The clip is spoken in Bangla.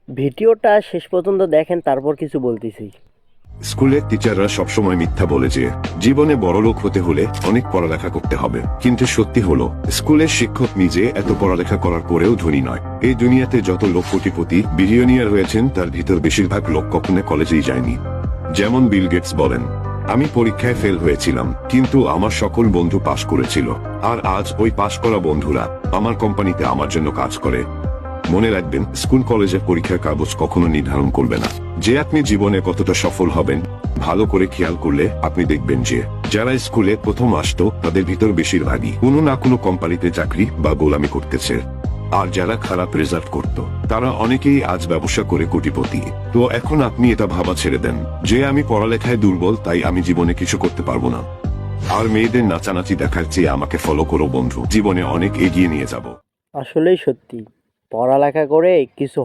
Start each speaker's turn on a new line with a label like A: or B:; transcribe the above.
A: ভিডিওটা শেষ পর্যন্ত দেখেন, তারপর কিছু বলতেছি।
B: স্কুলের টিচাররা সবসময় মিথ্যা বলে যে জীবনে বড়লোক হতে হলে অনেক পড়ালেখা করতে হবে, কিন্তু সত্যি হলো স্কুলের শিক্ষক নিজে এত পড়ালেখা করার পরেও ধনী নয়। এই দুনিয়াতে যত লোক কোটিপতি বিলিয়নিয়ার হয়েছেন তার ভিতর বেশিরভাগ লোক কখনো কলেজেই যায়নি। যেমন বিল গেটস বলেন, আমি পরীক্ষায় ফেল হয়েছিলাম কিন্তু আমার সকল বন্ধু পাশ করেছিল, আর আজ ওই পাশ করা বন্ধুরা আমার কোম্পানিতে আমার জন্য কাজ করে। মনে রাখবেন, স্কুল কলেজের পরীক্ষার কাগজ কখনো নির্ধারণ করবে না যে আপনি জীবনে কতটা সফল হবেন। ভালো করে খেয়াল করলে আপনি দেখবেন যে যারা স্কুলে প্রথম আসতো তাদের ভিতর বেশিরভাগই কোনো না কোনো কোম্পানিতে চাকরি বা গোলামি করতেছে, আর যারা খারাপ রেজাল্ট করত তারা অনেকেই আজ ব্যবসা করে কোটিপতি। তো এখন আপনি এটা ভাবা ছেড়ে দেন যে আমি পড়ালেখায় দুর্বল তাই আমি জীবনে কিছু করতে পারবো না। আর মেয়েদের নাচানাচি দেখার চেয়ে আমাকে ফলো করো বন্ধু, জীবনে অনেক এগিয়ে নিয়ে যাব।
A: আসলেই সত্যি, পড়ালেখা করে কিছু